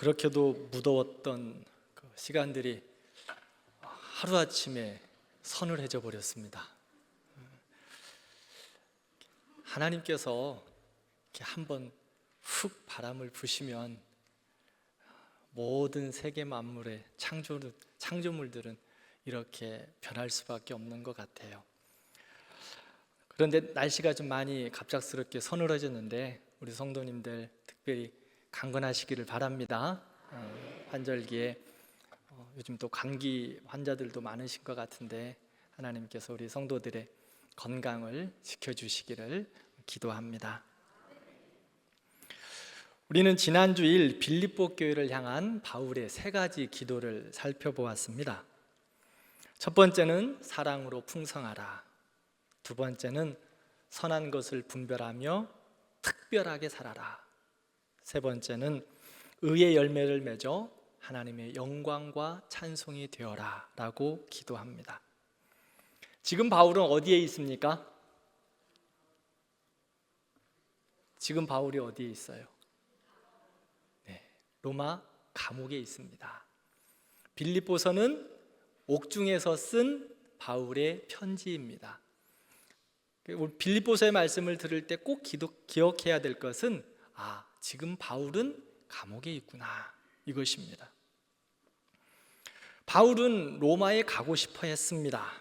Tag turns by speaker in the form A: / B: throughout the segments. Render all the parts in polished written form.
A: 그렇게도 무더웠던 그 시간들이 하루아침에 서늘해져 버렸습니다. 하나님께서 이렇게 한번 훅 바람을 부시면 모든 세계 만물의 창조물들은 이렇게 변할 수밖에 없는 것 같아요. 그런데 날씨가 좀 많이 갑작스럽게 서늘해졌는데 우리 성도님들 특별히 강건하시기를 바랍니다. 환절기에 요즘 또 감기 환자들도 많으신 것 같은데 하나님께서 우리 성도들의 건강을 지켜주시기를 기도합니다. 우리는 지난 주일 빌립보 교회를 향한 바울의 세 가지 기도를 살펴보았습니다. 첫 번째는 사랑으로 풍성하라. 두 번째는 선한 것을 분별하며 특별하게 살아라. 세 번째는 의의 열매를 맺어 하나님의 영광과 찬송이 되어라 라고 기도합니다. 지금 바울은 어디에 있습니까? 지금 바울이 어디에 있어요? 로마 감옥에 있습니다. 빌립보서는 옥중에서 쓴 바울의 편지입니다. 빌립보서의 말씀을 들을 때 꼭 기억해야 될 것은 지금 바울은 감옥에 있구나 이것입니다. 바울은 로마에 가고 싶어 했습니다.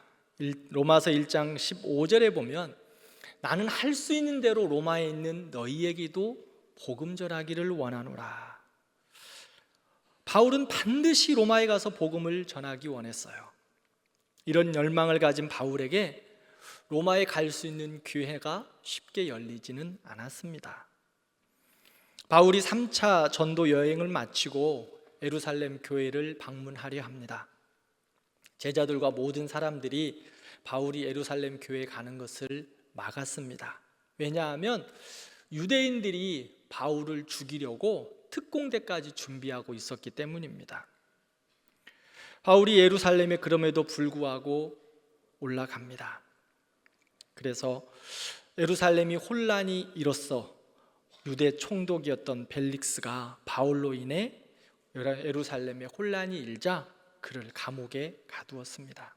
A: 로마서 1장 15절에 보면 나는 할 수 있는 대로 로마에 있는 너희에게도 복음 전하기를 원하노라. 바울은 반드시 로마에 가서 복음을 전하기 원했어요. 이런 열망을 가진 바울에게 로마에 갈 수 있는 기회가 쉽게 열리지는 않았습니다. 바울이 3차 전도 여행을 마치고 예루살렘 교회를 방문하려 합니다. 제자들과 모든 사람들이 바울이 예루살렘 교회에 가는 것을 막았습니다. 왜냐하면 유대인들이 바울을 죽이려고 특공대까지 준비하고 있었기 때문입니다. 바울이 예루살렘에 그럼에도 불구하고 올라갑니다. 그래서 예루살렘이 혼란이 일었어 유대 총독이었던 벨릭스가 바울로 인해 예루살렘에 혼란이 일자 그를 감옥에 가두었습니다.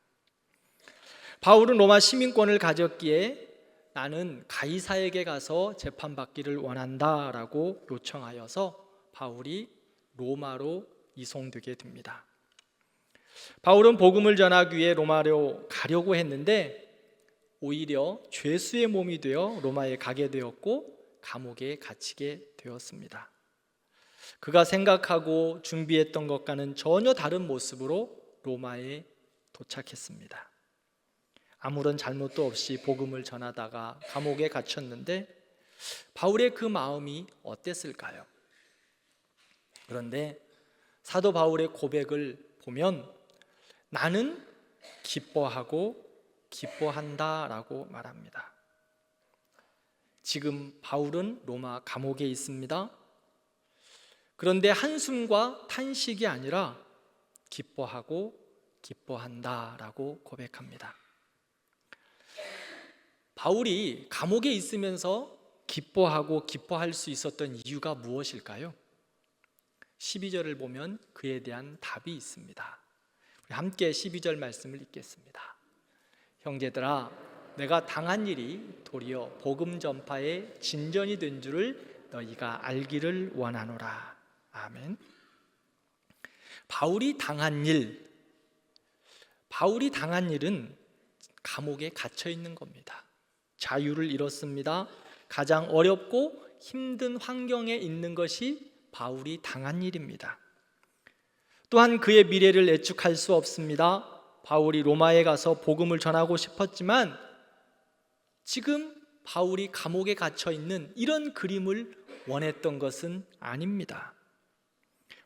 A: 바울은 로마 시민권을 가졌기에 나는 가이사에게 가서 재판받기를 원한다라고 요청하여서 바울이 로마로 이송되게 됩니다. 바울은 복음을 전하기 위해 로마로 가려고 했는데 오히려 죄수의 몸이 되어 로마에 가게 되었고 감옥에 갇히게 되었습니다. 그가 생각하고 준비했던 것과는 전혀 다른 모습으로 로마에 도착했습니다. 아무런 잘못도 없이 복음을 전하다가 감옥에 갇혔는데 바울의 그 마음이 어땠을까요? 그런데 사도 바울의 고백을 보면 나는 기뻐하고 기뻐한다라고 말합니다. 지금 바울은 로마 감옥에 있습니다. 그런데 한숨과 탄식이 아니라 기뻐하고 기뻐한다라고 고백합니다. 바울이 감옥에 있으면서 기뻐하고 기뻐할 수 있었던 이유가 무엇일까요? 12절을 보면 그에 대한 답이 있습니다. 우리 함께 12절 말씀을 읽겠습니다. 형제들아, 내가 당한 일이 도리어 복음 전파의 진전이 된 줄을 너희가 알기를 원하노라. 아멘. 바울이 당한 일은 감옥에 갇혀 있는 겁니다. 자유를 잃었습니다. 가장 어렵고 힘든 환경에 있는 것이 바울이 당한 일입니다. 또한 그의 미래를 예측할 수 없습니다. 바울이 로마에 가서 복음을 전하고 싶었지만 지금 바울이 감옥에 갇혀 있는 이런 그림을 원했던 것은 아닙니다.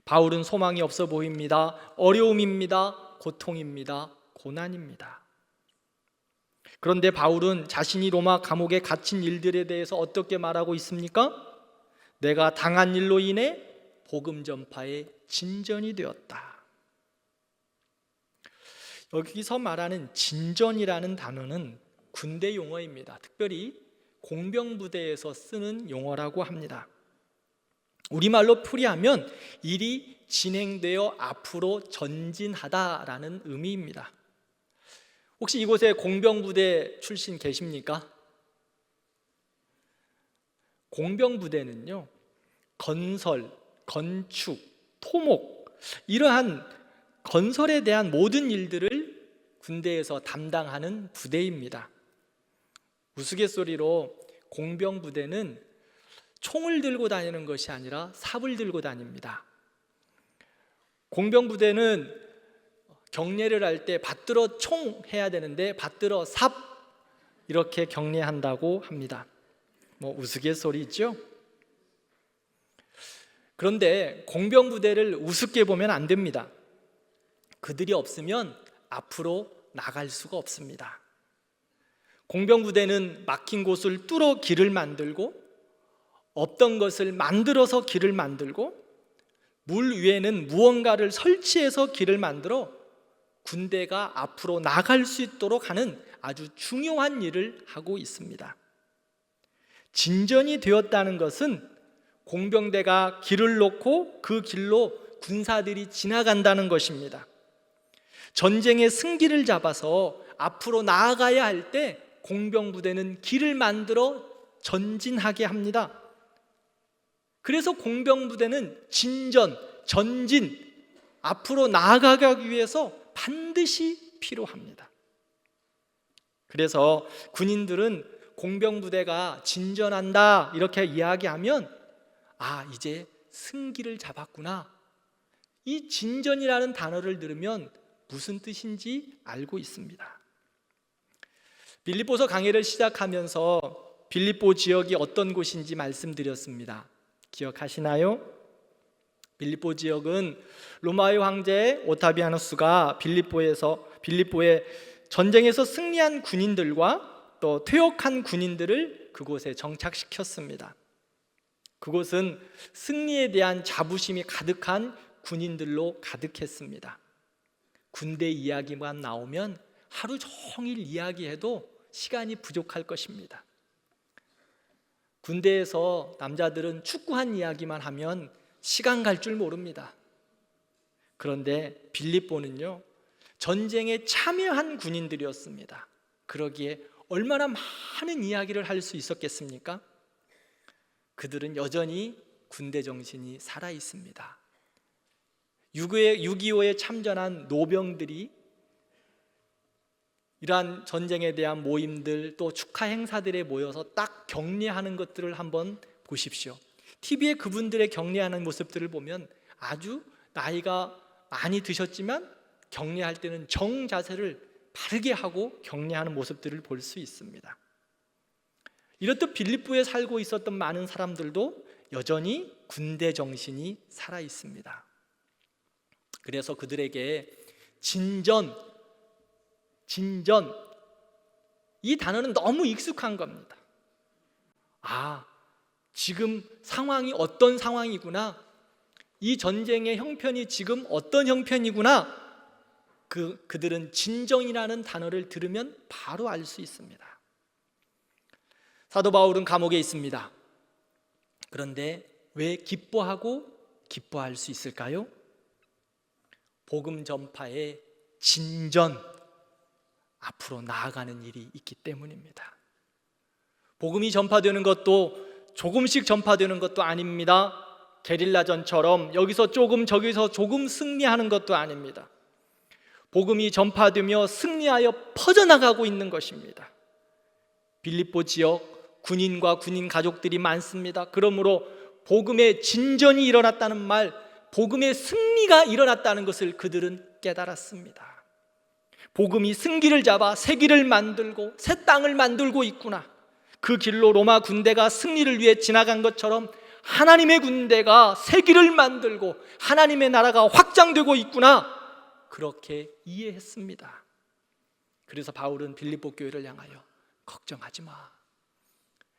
A: 바울은 소망이 없어 보입니다. 어려움입니다. 고통입니다. 고난입니다. 그런데 바울은 자신이 로마 감옥에 갇힌 일들에 대해서 어떻게 말하고 있습니까? 내가 당한 일로 인해 복음 전파의 진전이 되었다. 여기서 말하는 진전이라는 단어는 군대 용어입니다. 특별히 공병부대에서 쓰는 용어라고 합니다. 우리말로 풀이하면 일이 진행되어 앞으로 전진하다라는 의미입니다. 혹시 이곳에 공병부대 출신 계십니까? 공병부대는요, 건설, 건축, 토목, 이러한 건설에 대한 모든 일들을 군대에서 담당하는 부대입니다. 우스갯소리로 공병부대는 총을 들고 다니는 것이 아니라 삽을 들고 다닙니다. 공병부대는 경례를 할 때 받들어 총 해야 되는데 받들어 삽 이렇게 경례한다고 합니다. 우스갯소리죠. 그런데 공병부대를 우습게 보면 안 됩니다. 그들이 없으면 앞으로 나갈 수가 없습니다. 공병부대는 막힌 곳을 뚫어 길을 만들고, 없던 것을 만들어서 길을 만들고, 물 위에는 무언가를 설치해서 길을 만들어 군대가 앞으로 나갈 수 있도록 하는 아주 중요한 일을 하고 있습니다. 진전이 되었다는 것은 공병대가 길을 놓고 그 길로 군사들이 지나간다는 것입니다. 전쟁의 승기를 잡아서 앞으로 나아가야 할 때 공병부대는 길을 만들어 전진하게 합니다. 그래서 공병부대는 진전, 전진, 앞으로 나아가기 위해서 반드시 필요합니다. 그래서 군인들은 공병부대가 진전한다 이렇게 이야기하면 이제 승기를 잡았구나, 이 진전이라는 단어를 들으면 무슨 뜻인지 알고 있습니다. 빌립보서 강해를 시작하면서 빌립보 지역이 어떤 곳인지 말씀드렸습니다. 기억하시나요? 빌립보 지역은 로마의 황제 오타비아누스가 빌립보의 전쟁에서 승리한 군인들과 또 퇴역한 군인들을 그곳에 정착시켰습니다. 그곳은 승리에 대한 자부심이 가득한 군인들로 가득했습니다. 군대 이야기만 나오면 하루 종일 이야기해도 시간이 부족할 것입니다. 군대에서 남자들은 축구한 이야기만 하면 시간 갈 줄 모릅니다. 그런데 빌립보는요, 전쟁에 참여한 군인들이었습니다. 그러기에 얼마나 많은 이야기를 할 수 있었겠습니까? 그들은 여전히 군대 정신이 살아 있습니다. 6.25에 참전한 노병들이 이러한 전쟁에 대한 모임들, 또 축하 행사들에 모여서 딱 격려하는 것들을 한번 보십시오. TV에 그분들의 격려하는 모습들을 보면 아주 나이가 많이 드셨지만 격려할 때는 정자세를 바르게 하고 격려하는 모습들을 볼 수 있습니다. 이렇듯 빌립보에 살고 있었던 많은 사람들도 여전히 군대 정신이 살아 있습니다. 그래서 그들에게 진전, 이 단어는 너무 익숙한 겁니다. 지금 상황이 어떤 상황이구나, 이 전쟁의 형편이 지금 어떤 형편이구나, 그들은 진정이라는 단어를 들으면 바로 알 수 있습니다. 사도 바울은 감옥에 있습니다. 그런데 왜 기뻐할 수 있을까요? 복음 전파의 진전, 앞으로 나아가는 일이 있기 때문입니다. 복음이 전파되는 것도 조금씩 전파되는 것도 아닙니다. 게릴라전처럼 여기서 조금 저기서 조금 승리하는 것도 아닙니다. 복음이 전파되며 승리하여 퍼져나가고 있는 것입니다. 빌립보 지역 군인과 군인 가족들이 많습니다. 그러므로 복음의 진전이 일어났다는 말, 복음의 승리가 일어났다는 것을 그들은 깨달았습니다. 복음이 승기를 잡아 새 길을 만들고 새 땅을 만들고 있구나, 그 길로 로마 군대가 승리를 위해 지나간 것처럼 하나님의 군대가 새 길을 만들고 하나님의 나라가 확장되고 있구나, 그렇게 이해했습니다. 그래서 바울은 빌립보 교회를 향하여 걱정하지 마,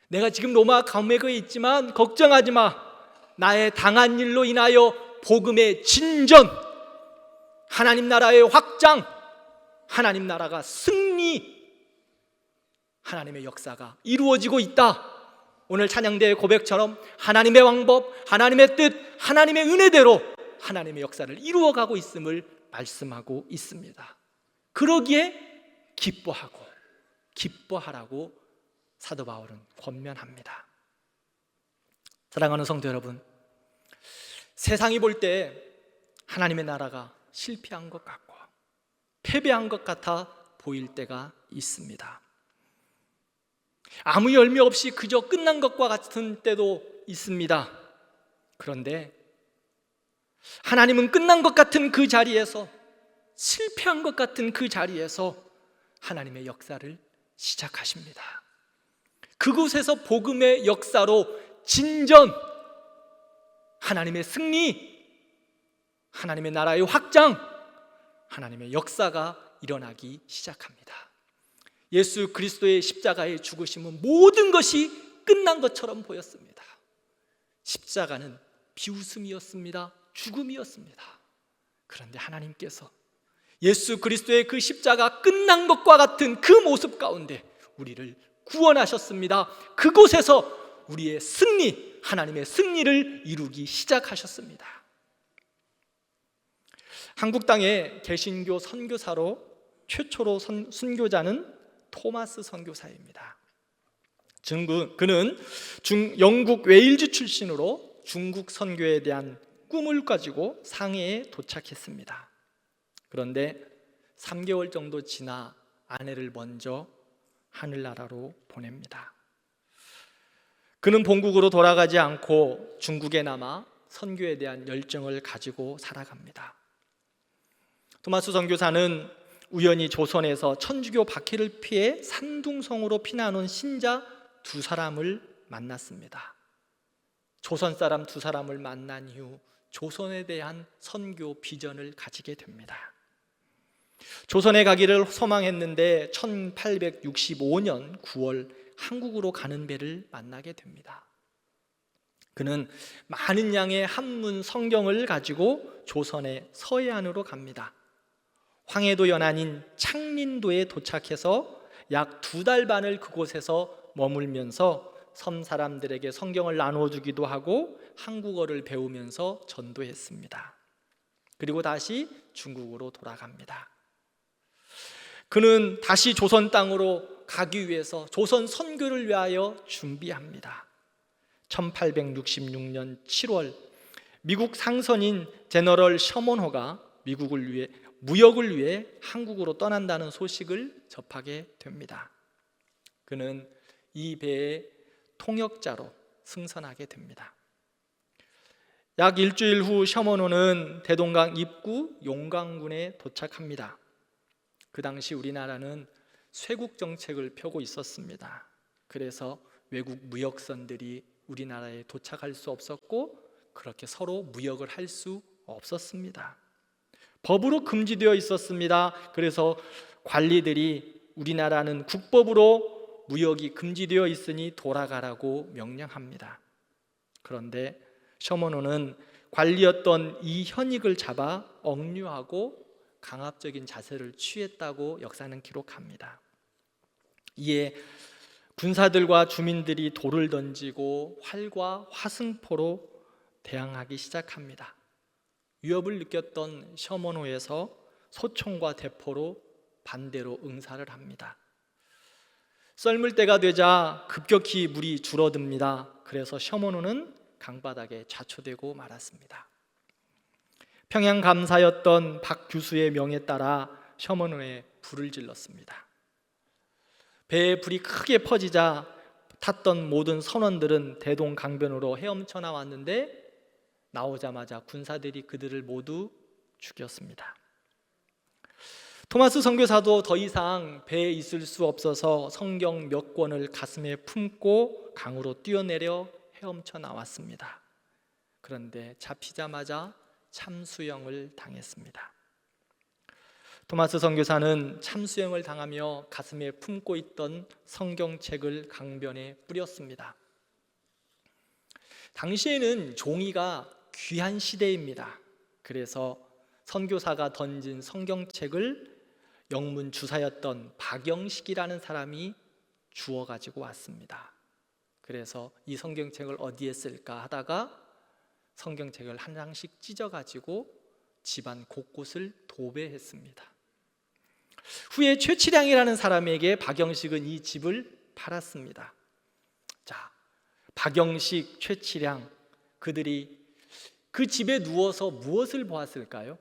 A: 내가 지금 로마 감옥에 있지만 걱정하지 마, 나의 당한 일로 인하여 복음의 진전, 하나님 나라의 확장, 하나님 나라가 승리, 하나님의 역사가 이루어지고 있다, 오늘 찬양대의 고백처럼 하나님의 방법, 하나님의 뜻, 하나님의 은혜대로 하나님의 역사를 이루어가고 있음을 말씀하고 있습니다. 그러기에 기뻐하라고 사도 바울은 권면합니다. 사랑하는 성도 여러분, 세상이 볼 때 하나님의 나라가 실패한 것 같고 패배한 것 같아 보일 때가 있습니다. 아무 열매 없이 그저 끝난 것과 같은 때도 있습니다. 그런데 하나님은 끝난 것 같은 그 자리에서, 실패한 것 같은 그 자리에서 하나님의 역사를 시작하십니다. 그곳에서 복음의 역사로 진전, 하나님의 승리, 하나님의 나라의 확장, 하나님의 역사가 일어나기 시작합니다. 예수 그리스도의 십자가의 죽으심은 모든 것이 끝난 것처럼 보였습니다. 십자가는 비웃음이었습니다. 죽음이었습니다. 그런데 하나님께서 예수 그리스도의 그 십자가 끝난 것과 같은 그 모습 가운데 우리를 구원하셨습니다. 그곳에서 우리의 승리, 하나님의 승리를 이루기 시작하셨습니다. 한국 땅의 개신교 선교사로 최초로 순교자는 토마스 선교사입니다. 그는 영국 웨일즈 출신으로 중국 선교에 대한 꿈을 가지고 상해에 도착했습니다. 그런데 3개월 정도 지나 아내를 먼저 하늘나라로 보냅니다. 그는 본국으로 돌아가지 않고 중국에 남아 선교에 대한 열정을 가지고 살아갑니다. 토마스 선교사는 우연히 조선에서 천주교 박해를 피해 산둥성으로 피난한 온 신자 2사람을 만났습니다. 조선 사람 2사람을 만난 이후 조선에 대한 선교 비전을 가지게 됩니다. 조선에 가기를 소망했는데 1865년 9월 한국으로 가는 배를 만나게 됩니다. 그는 많은 양의 한문 성경을 가지고 조선의 서해안으로 갑니다. 황해도 연안인 창린도에 도착해서 약 2달 반을 그곳에서 머물면서 섬 사람들에게 성경을 나눠주기도 하고 한국어를 배우면서 전도했습니다. 그리고 다시 중국으로 돌아갑니다. 그는 다시 조선 땅으로 가기 위해서 조선 선교를 위하여 준비합니다. 1866년 7월 미국 상선인 제너럴 셔먼호가 무역을 위해 한국으로 떠난다는 소식을 접하게 됩니다. 그는 이 배의 통역자로 승선하게 됩니다. 약 일주일 후 셔먼호는 대동강 입구 용강군에 도착합니다. 그 당시 우리나라는 쇄국 정책을 펴고 있었습니다. 그래서 외국 무역선들이 우리나라에 도착할 수 없었고 그렇게 서로 무역을 할 수 없었습니다. 법으로 금지되어 있었습니다. 그래서 관리들이 우리나라는 국법으로 무역이 금지되어 있으니 돌아가라고 명령합니다. 그런데 셔먼호는 관리였던 이 현익을 잡아 억류하고 강압적인 자세를 취했다고 역사는 기록합니다. 이에 군사들과 주민들이 돌을 던지고 활과 화승포로 대항하기 시작합니다. 위협을 느꼈던 셔먼호에서 소총과 대포로 반대로 응사를 합니다. 썰물 때가 되자 급격히 물이 줄어듭니다. 그래서 셔먼호는 강바닥에 좌초되고 말았습니다. 평양 감사였던 박 교수의 명에 따라 셔먼호에 불을 질렀습니다. 배에 불이 크게 퍼지자 탔던 모든 선원들은 대동강변으로 헤엄쳐 나왔는데 나오자마자 군사들이 그들을 모두 죽였습니다. 토마스 선교사도 더 이상 배에 있을 수 없어서 성경 몇 권을 가슴에 품고 강으로 뛰어내려 헤엄쳐 나왔습니다. 그런데 잡히자마자 참수형을 당했습니다. 토마스 선교사는 참수형을 당하며 가슴에 품고 있던 성경책을 강변에 뿌렸습니다. 당시에는 종이가 귀한 시대입니다. 그래서 선교사가 던진 성경책을 영문 주사였던 박영식이라는 사람이 주워 가지고 왔습니다. 그래서 이 성경책을 어디에 쓸까 하다가 성경책을 한 장씩 찢어가지고 집안 곳곳을 도배했습니다. 후에 최치량이라는 사람에게 박영식은 이 집을 팔았습니다. 자, 박영식, 최치량, 그들이 그 집에 누워서 무엇을 보았을까요?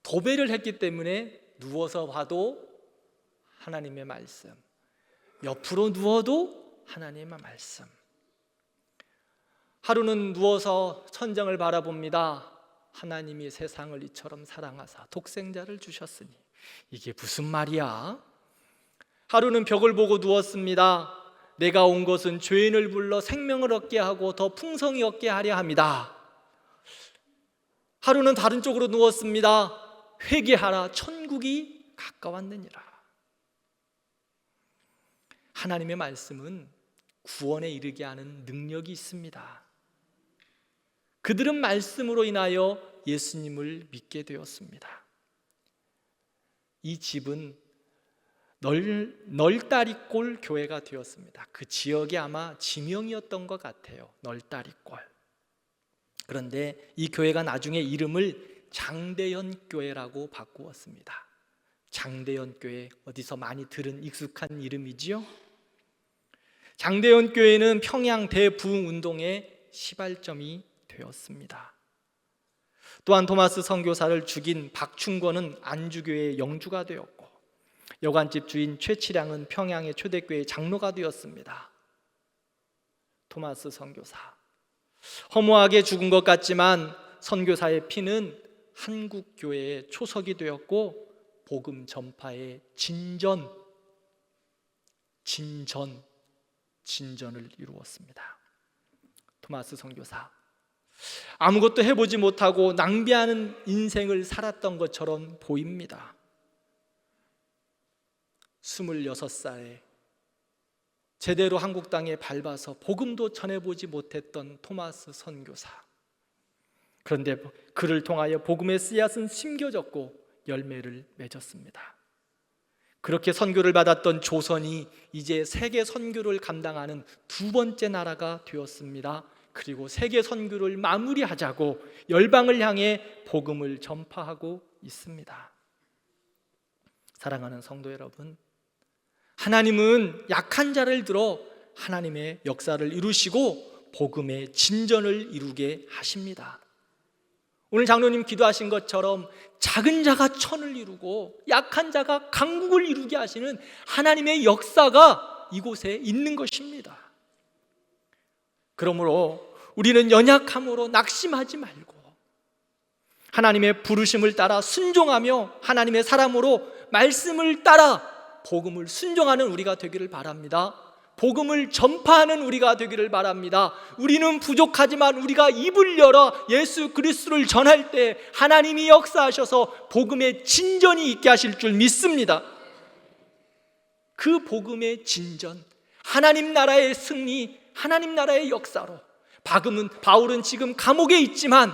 A: 도배를 했기 때문에 누워서 봐도 하나님의 말씀, 옆으로 누워도 하나님의 말씀. 하루는 누워서 천정을 바라봅니다. 하나님이 세상을 이처럼 사랑하사 독생자를 주셨으니 이게 무슨 말이야? 하루는 벽을 보고 누웠습니다. 내가 온 것은 죄인을 불러 생명을 얻게 하고 더 풍성히 얻게 하려 합니다. 하루는 다른 쪽으로 누웠습니다. 회개하라, 천국이 가까웠느니라. 하나님의 말씀은 구원에 이르게 하는 능력이 있습니다. 그들은 말씀으로 인하여 예수님을 믿게 되었습니다. 이 집은 널다리꼴 교회가 되었습니다. 그 지역이 아마 지명이었던 것 같아요. 널다리꼴. 그런데 이 교회가 나중에 이름을 장대현 교회라고 바꾸었습니다. 장대현 교회, 어디서 많이 들은 익숙한 이름이지요? 장대현 교회는 평양 대부흥 운동의 시발점이 되었습니다. 또한 토마스 선교사를 죽인 박충권은 안주교회의 영주가 되었고, 여관집 주인 최치량은 평양의 초대교회 장로가 되었습니다. 토마스 선교사, 허무하게 죽은 것 같지만 선교사의 피는 한국 교회의 초석이 되었고, 복음 전파의 진전을 이루었습니다. 토마스 선교사, 아무것도 해보지 못하고 낭비하는 인생을 살았던 것처럼 보입니다. 26살에 제대로 한국 땅에 밟아서 복음도 전해보지 못했던 토마스 선교사. 그런데 그를 통하여 복음의 씨앗은 심겨졌고 열매를 맺었습니다. 그렇게 선교를 받았던 조선이 이제 세계 선교를 감당하는 두 번째 나라가 되었습니다. 그리고 세계 선교를 마무리하자고 열방을 향해 복음을 전파하고 있습니다. 사랑하는 성도 여러분, 하나님은 약한 자를 들어 하나님의 역사를 이루시고 복음의 진전을 이루게 하십니다. 오늘 장로님 기도하신 것처럼 작은 자가 천을 이루고 약한 자가 강국을 이루게 하시는 하나님의 역사가 이곳에 있는 것입니다. 그러므로 우리는 연약함으로 낙심하지 말고 하나님의 부르심을 따라 순종하며 하나님의 사람으로 말씀을 따라 복음을 순종하는 우리가 되기를 바랍니다. 복음을 전파하는 우리가 되기를 바랍니다. 우리는 부족하지만 우리가 입을 열어 예수 그리스도를 전할 때 하나님이 역사하셔서 복음의 진전이 있게 하실 줄 믿습니다. 그 복음의 진전, 하나님 나라의 승리, 하나님 나라의 역사로 바울은 지금 감옥에 있지만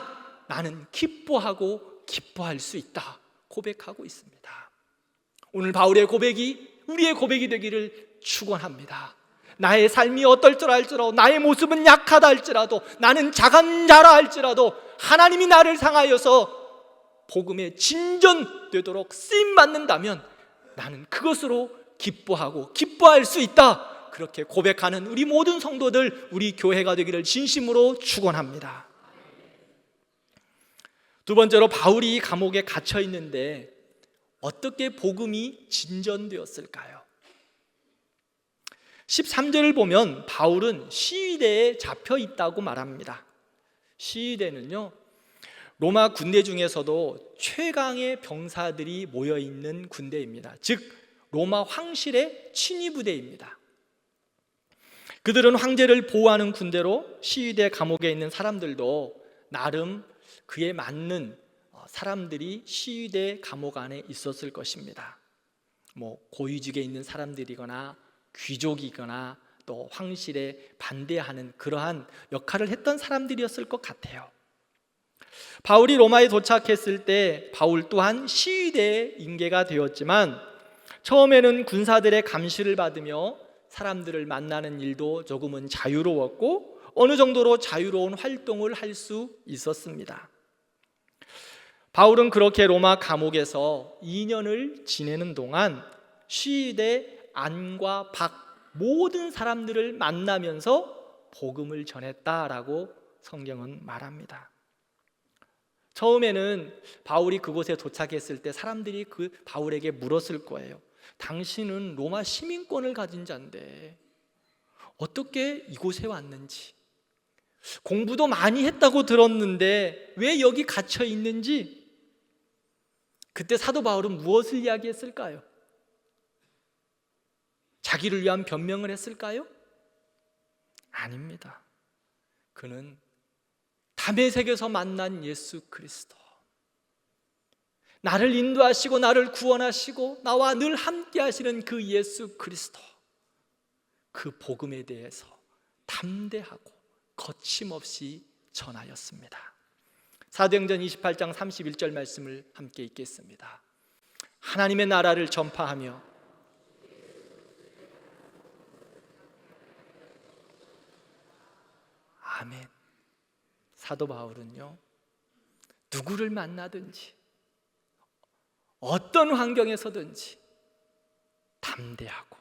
A: 나는 기뻐하고 기뻐할 수 있다 고백하고 있습니다. 오늘 바울의 고백이 우리의 고백이 되기를 축원합니다. 나의 삶이 어떨지라 할지라도, 나의 모습은 약하다 할지라도, 나는 작은 자라 할지라도 하나님이 나를 향하여서 복음에 진전되도록 쓰임받는다면 나는 그것으로 기뻐하고 기뻐할 수 있다. 그렇게 고백하는 우리 모든 성도들, 우리 교회가 되기를 진심으로 축원합니다. 두 번째로, 바울이 감옥에 갇혀 있는데 어떻게 복음이 진전되었을까요? 13절을 보면 바울은 시위대에 잡혀 있다고 말합니다. 시위대는요, 로마 군대 중에서도 최강의 병사들이 모여있는 군대입니다. 즉 로마 황실의 친위부대입니다. 그들은 황제를 보호하는 군대로 시위대 감옥에 있는 사람들도 나름 그에 맞는 사람들이 시위대 감옥 안에 있었을 것입니다. 고위직에 있는 사람들이거나 귀족이거나 또 황실에 반대하는 그러한 역할을 했던 사람들이었을 것 같아요. 바울이 로마에 도착했을 때 바울 또한 시위대의 인계가 되었지만 처음에는 군사들의 감시를 받으며 사람들을 만나는 일도 조금은 자유로웠고 어느 정도로 자유로운 활동을 할 수 있었습니다. 바울은 그렇게 로마 감옥에서 2년을 지내는 동안 시위대 안과 밖 모든 사람들을 만나면서 복음을 전했다라고 성경은 말합니다. 처음에는 바울이 그곳에 도착했을 때 사람들이 그 바울에게 물었을 거예요. 당신은 로마 시민권을 가진 자인데 어떻게 이곳에 왔는지, 공부도 많이 했다고 들었는데 왜 여기 갇혀 있는지. 그때 사도 바울은 무엇을 이야기했을까요? 자기를 위한 변명을 했을까요? 아닙니다. 그는 다메섹에서 만난 예수 그리스도, 나를 인도하시고 나를 구원하시고 나와 늘 함께 하시는 그 예수 그리스도, 그 복음에 대해서 담대하고 거침없이 전하였습니다. 사도행전 28장 31절 말씀을 함께 읽겠습니다. 하나님의 나라를 전파하며 아멘. 사도 바울은요, 누구를 만나든지 어떤 환경에서든지 담대하고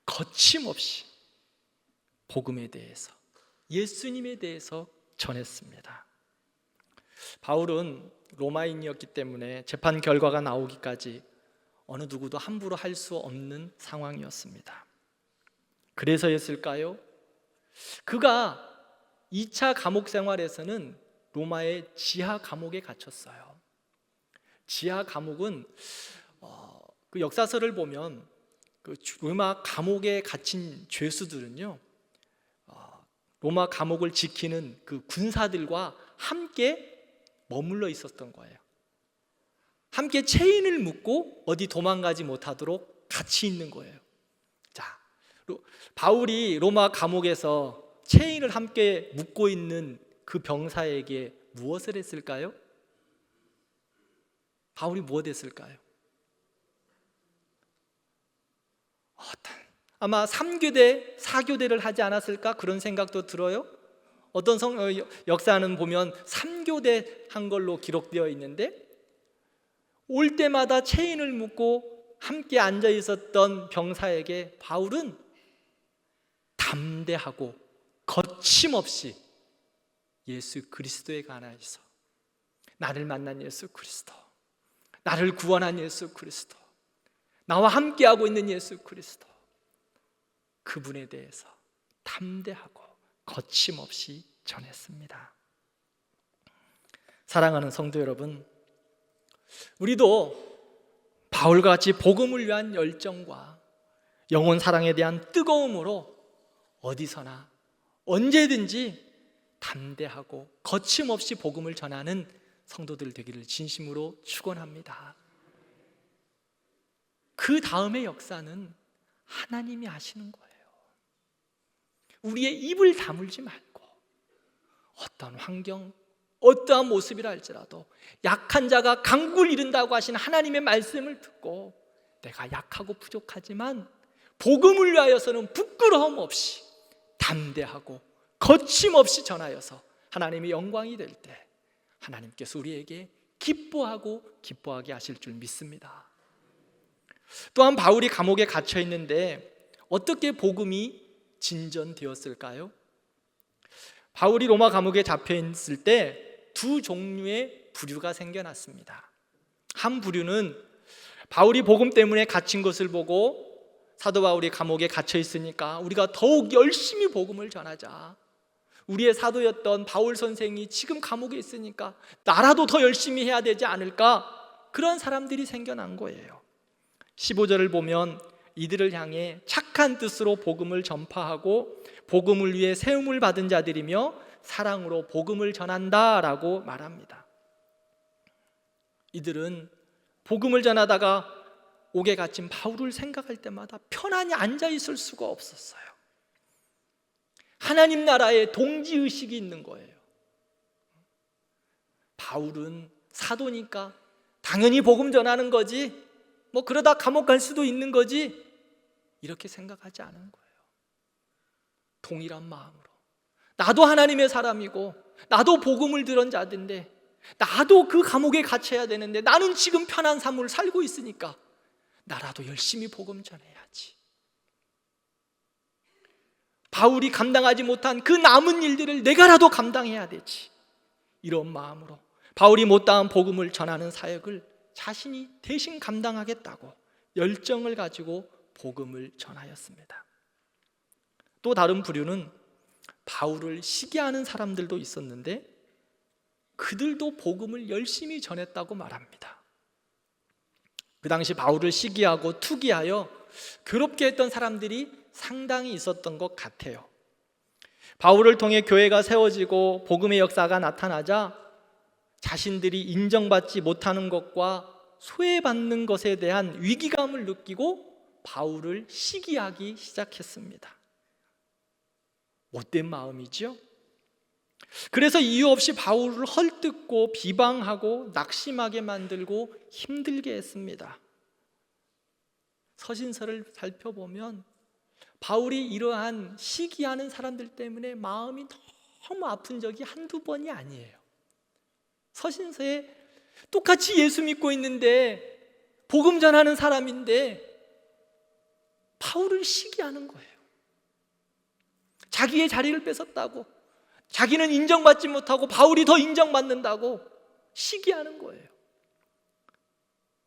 A: 거침없이 복음에 대해서, 예수님에 대해서 전했습니다. 바울은 로마인이었기 때문에 재판 결과가 나오기까지 어느 누구도 함부로 할 수 없는 상황이었습니다. 그래서였을까요? 그가 2차 감옥 생활에서는 로마의 지하 감옥에 갇혔어요. 지하 감옥은 그 역사서를 보면 그 로마 감옥에 갇힌 죄수들은요, 로마 감옥을 지키는 그 군사들과 함께 머물러 있었던 거예요. 함께 체인을 묶고 어디 도망가지 못하도록 같이 있는 거예요. 자, 바울이 로마 감옥에서 체인을 함께 묶고 있는 그 병사에게 무엇을 했을까요? 바울이 무엇 했을까요? 아마 3교대, 4교대를 하지 않았을까 그런 생각도 들어요. 어떤 역사는 보면 3교대 한 걸로 기록되어 있는데, 올 때마다 체인을 묶고 함께 앉아 있었던 병사에게 바울은 담대하고 거침없이 예수 그리스도에 관하여서, 나를 만난 예수 그리스도, 나를 구원한 예수 그리스도, 나와 함께하고 있는 예수 그리스도, 그분에 대해서 담대하고 거침없이 전했습니다. 사랑하는 성도 여러분, 우리도 바울과 같이 복음을 위한 열정과 영혼 사랑에 대한 뜨거움으로 어디서나 언제든지 담대하고 거침없이 복음을 전하는 성도들 되기를 진심으로 축원합니다. 그 다음의 역사는 하나님이 하시는 거예요. 우리의 입을 다물지 말고 어떤 환경, 어떠한 모습이라 할지라도 약한 자가 강국을 이룬다고 하신 하나님의 말씀을 듣고, 내가 약하고 부족하지만 복음을 위하여서는 부끄러움 없이 담대하고 거침없이 전하여서 하나님의 영광이 될 때 하나님께서 우리에게 기뻐하게 하실 줄 믿습니다. 또한 바울이 감옥에 갇혀 있는데 어떻게 복음이 진전되었을까요? 바울이 로마 감옥에 잡혀 있을 때 두 종류의 부류가 생겨났습니다. 한 부류는 바울이 복음 때문에 갇힌 것을 보고, 사도 바울이 감옥에 갇혀 있으니까 우리가 더욱 열심히 복음을 전하자, 우리의 사도였던 바울 선생이 지금 감옥에 있으니까 나라도 더 열심히 해야 되지 않을까, 그런 사람들이 생겨난 거예요. 15절을 보면 이들을 향해 착한 뜻으로 복음을 전파하고 복음을 위해 세움을 받은 자들이며 사랑으로 복음을 전한다라고 말합니다. 이들은 복음을 전하다가 옥에 갇힌 바울을 생각할 때마다 편안히 앉아 있을 수가 없었어요. 하나님 나라에 동지의식이 있는 거예요. 바울은 사도니까 당연히 복음 전하는 거지, 뭐 그러다 감옥 갈 수도 있는 거지, 이렇게 생각하지 않은 거예요. 동일한 마음으로 나도 하나님의 사람이고 나도 복음을 들은 자인데 나도 그 감옥에 갇혀야 되는데 나는 지금 편한 삶을 살고 있으니까 나라도 열심히 복음 전해야지. 바울이 감당하지 못한 그 남은 일들을 내가라도 감당해야 되지. 이런 마음으로 바울이 못다한 복음을 전하는 사역을 자신이 대신 감당하겠다고 열정을 가지고 복음을 전하였습니다. 또 다른 부류는 바울을 시기하는 사람들도 있었는데 그들도 복음을 열심히 전했다고 말합니다. 그 당시 바울을 시기하고 투기하여 괴롭게 했던 사람들이 상당히 있었던 것 같아요. 바울을 통해 교회가 세워지고 복음의 역사가 나타나자 자신들이 인정받지 못하는 것과 소외받는 것에 대한 위기감을 느끼고 바울을 시기하기 시작했습니다. 못된 마음이죠. 그래서 이유 없이 바울을 헐뜯고 비방하고 낙심하게 만들고 힘들게 했습니다. 서신서를 살펴보면 바울이 이러한 시기하는 사람들 때문에 마음이 너무 아픈 적이 한두 번이 아니에요. 서신서에 똑같이 예수 믿고 있는데 복음 전하는 사람인데 바울을 시기하는 거예요. 자기의 자리를 뺏었다고, 자기는 인정받지 못하고 바울이 더 인정받는다고 시기하는 거예요.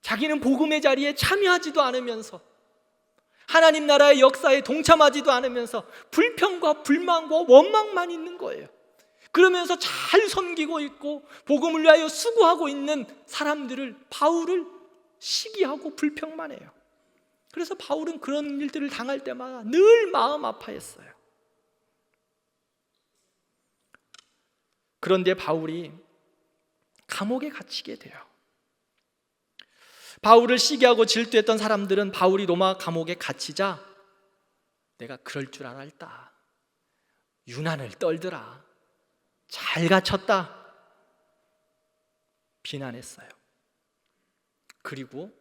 A: 자기는 복음의 자리에 참여하지도 않으면서 하나님 나라의 역사에 동참하지도 않으면서 불평과 불만과 원망만 있는 거예요. 그러면서 잘 섬기고 있고 복음을 위하여 수고하고 있는 사람들을, 바울을 시기하고 불평만 해요. 그래서 바울은 그런 일들을 당할 때마다 늘 마음 아파했어요. 그런데 바울이 감옥에 갇히게 돼요. 바울을 시기하고 질투했던 사람들은 바울이 로마 감옥에 갇히자 내가 그럴 줄 알았다, 유난을 떨더라, 잘 갇혔다 비난했어요. 그리고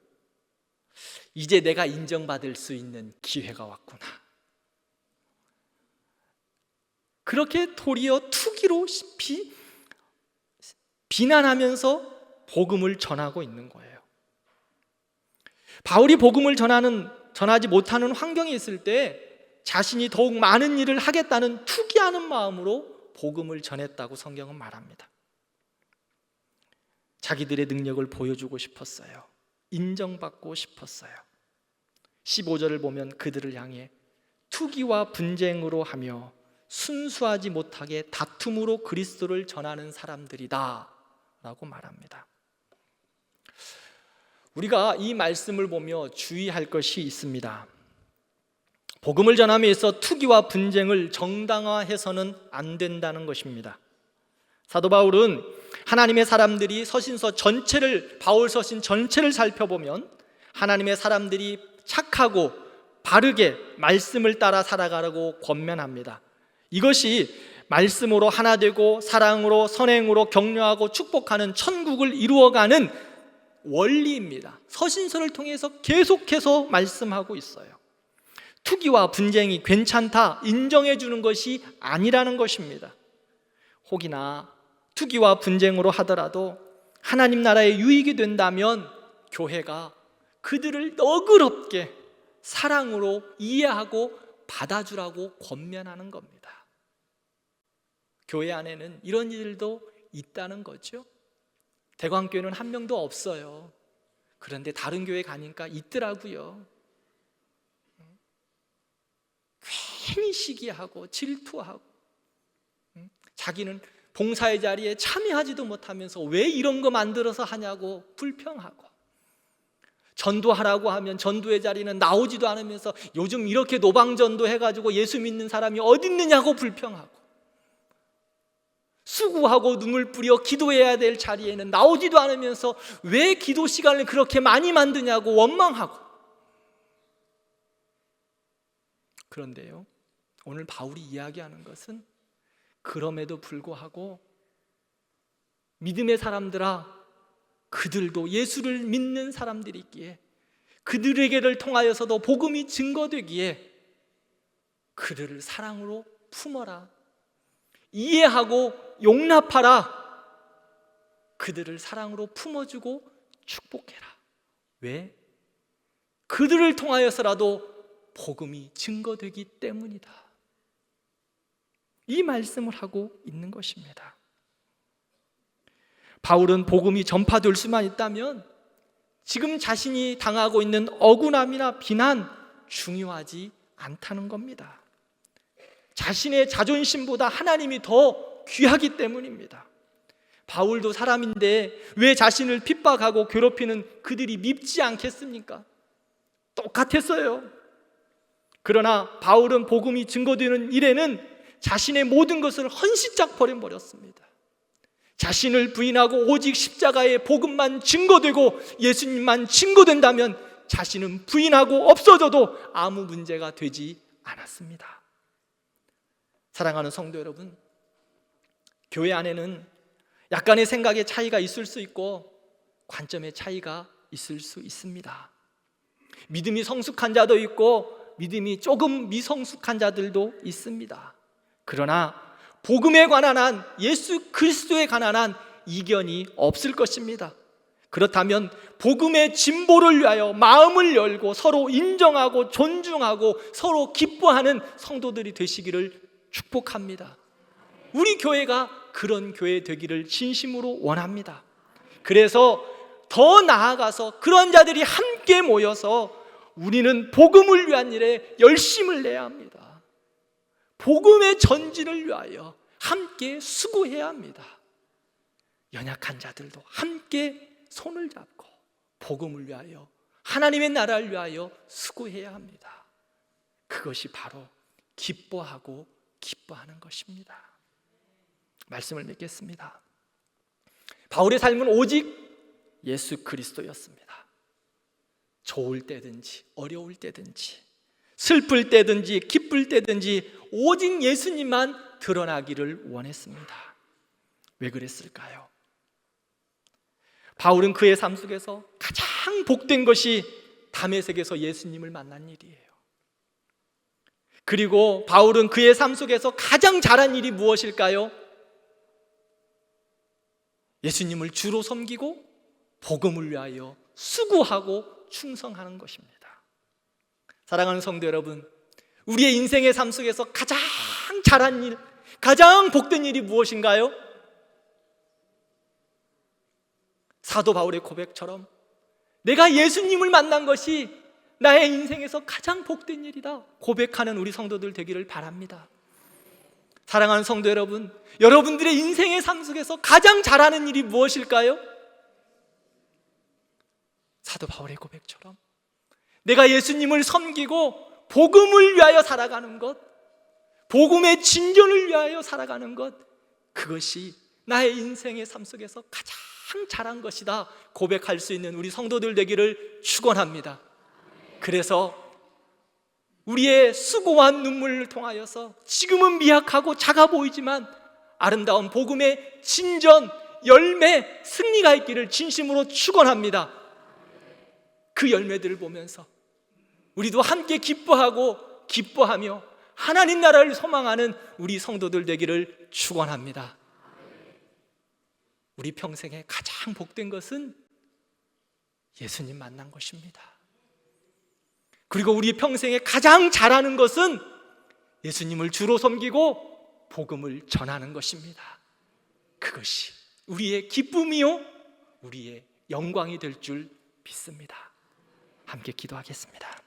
A: 이제 내가 인정받을 수 있는 기회가 왔구나, 그렇게 도리어 투기로 비난하면서 복음을 전하고 있는 거예요. 바울이 복음을 전하지 못하는 환경에 있을 때 자신이 더욱 많은 일을 하겠다는 투기하는 마음으로 복음을 전했다고 성경은 말합니다. 자기들의 능력을 보여주고 싶었어요. 인정받고 싶었어요. 15절을 보면 그들을 향해 투기와 분쟁으로 하며 순수하지 못하게 다툼으로 그리스도를 전하는 사람들이다 라고 말합니다. 우리가 이 말씀을 보며 주의할 것이 있습니다. 복음을 전함에 있어 투기와 분쟁을 정당화해서는 안 된다는 것입니다. 사도 바울은 하나님의 사람들이 서신서 전체를, 바울 서신 전체를 살펴보면 하나님의 사람들이 착하고 바르게 말씀을 따라 살아가라고 권면합니다. 이것이 말씀으로 하나 되고 사랑으로 선행으로 격려하고 축복하는 천국을 이루어가는 원리입니다. 서신서를 통해서 계속해서 말씀하고 있어요. 투기와 분쟁이 괜찮다 인정해 주는 것이 아니라는 것입니다. 혹이나 투기와 분쟁으로 하더라도 하나님 나라의 유익이 된다면 교회가 그들을 너그럽게 사랑으로 이해하고 받아주라고 권면하는 겁니다. 교회 안에는 이런 일도 있다는 거죠. 대광교회는 한 명도 없어요. 그런데 다른 교회 가니까 있더라고요. 괜히 시기하고 질투하고 자기는 봉사의 자리에 참여하지도 못하면서 왜 이런 거 만들어서 하냐고 불평하고, 전도하라고 하면 전도의 자리는 나오지도 않으면서 요즘 이렇게 노방전도 해가지고 예수 믿는 사람이 어디 있느냐고 불평하고, 수고하고 눈물 뿌려 기도해야 될 자리에는 나오지도 않으면서 왜 기도 시간을 그렇게 많이 만드냐고 원망하고. 그런데요, 오늘 바울이 이야기하는 것은 그럼에도 불구하고 믿음의 사람들아, 그들도 예수를 믿는 사람들이기에 그들에게를 통하여서도 복음이 증거되기에 그들을 사랑으로 품어라, 이해하고 용납하라, 그들을 사랑으로 품어주고 축복해라. 왜? 그들을 통하여서라도 복음이 증거되기 때문이다. 이 말씀을 하고 있는 것입니다. 바울은 복음이 전파될 수만 있다면 지금 자신이 당하고 있는 억울함이나 비난 중요하지 않다는 겁니다. 자신의 자존심보다 하나님이 더 귀하기 때문입니다. 바울도 사람인데 왜 자신을 핍박하고 괴롭히는 그들이 밉지 않겠습니까? 똑같았어요. 그러나 바울은 복음이 증거되는 일에는 자신의 모든 것을 헌신짝 버려버렸습니다. 자신을 부인하고 오직 십자가의 복음만 증거되고 예수님만 증거된다면 자신은 부인하고 없어져도 아무 문제가 되지 않았습니다. 사랑하는 성도 여러분, 교회 안에는 약간의 생각의 차이가 있을 수 있고 관점의 차이가 있을 수 있습니다. 믿음이 성숙한 자도 있고 믿음이 조금 미성숙한 자들도 있습니다. 그러나 복음에 관한 한, 예수 그리스도에 관한 한 이견이 없을 것입니다. 그렇다면 복음의 진보를 위하여 마음을 열고 서로 인정하고 존중하고 서로 기뻐하는 성도들이 되시기를 축복합니다. 우리 교회가 그런 교회 되기를 진심으로 원합니다. 그래서 더 나아가서 그런 자들이 함께 모여서 우리는 복음을 위한 일에 열심을 내야 합니다. 복음의 전진을 위하여 함께 수고해야 합니다. 연약한 자들도 함께 손을 잡고 복음을 위하여, 하나님의 나라를 위하여 수고해야 합니다. 그것이 바로 기뻐하고 기뻐하는 것입니다. 말씀을 맺겠습니다. 바울의 삶은 오직 예수 그리스도였습니다. 좋을 때든지 어려울 때든지 슬플 때든지 기쁠 때든지 오직 예수님만 드러나기를 원했습니다. 왜 그랬을까요? 바울은 그의 삶 속에서 가장 복된 것이 다메섹에서 예수님을 만난 일이에요. 그리고 바울은 그의 삶 속에서 가장 잘한 일이 무엇일까요? 예수님을 주로 섬기고 복음을 위하여 수고하고 충성하는 것입니다. 사랑하는 성도 여러분, 우리의 인생의 삶 속에서 가장 잘한 일, 가장 복된 일이 무엇인가요? 사도 바울의 고백처럼 내가 예수님을 만난 것이 나의 인생에서 가장 복된 일이다 고백하는 우리 성도들 되기를 바랍니다. 사랑하는 성도 여러분, 여러분들의 인생의 삶 속에서 가장 잘하는 일이 무엇일까요? 사도 바울의 고백처럼 내가 예수님을 섬기고 복음을 위하여 살아가는 것, 복음의 진전을 위하여 살아가는 것, 그것이 나의 인생의 삶 속에서 가장 잘한 것이다 고백할 수 있는 우리 성도들 되기를 축원합니다. 그래서 우리의 수고와 눈물을 통하여서 지금은 미약하고 작아 보이지만 아름다운 복음의 진전, 열매, 승리가 있기를 진심으로 축원합니다. 그 열매들을 보면서 우리도 함께 기뻐하고 기뻐하며 하나님 나라를 소망하는 우리 성도들 되기를 축원합니다. 우리 평생에 가장 복된 것은 예수님 만난 것입니다. 그리고 우리 평생에 가장 잘하는 것은 예수님을 주로 섬기고 복음을 전하는 것입니다. 그것이 우리의 기쁨이요 우리의 영광이 될 줄 믿습니다. 함께 기도하겠습니다.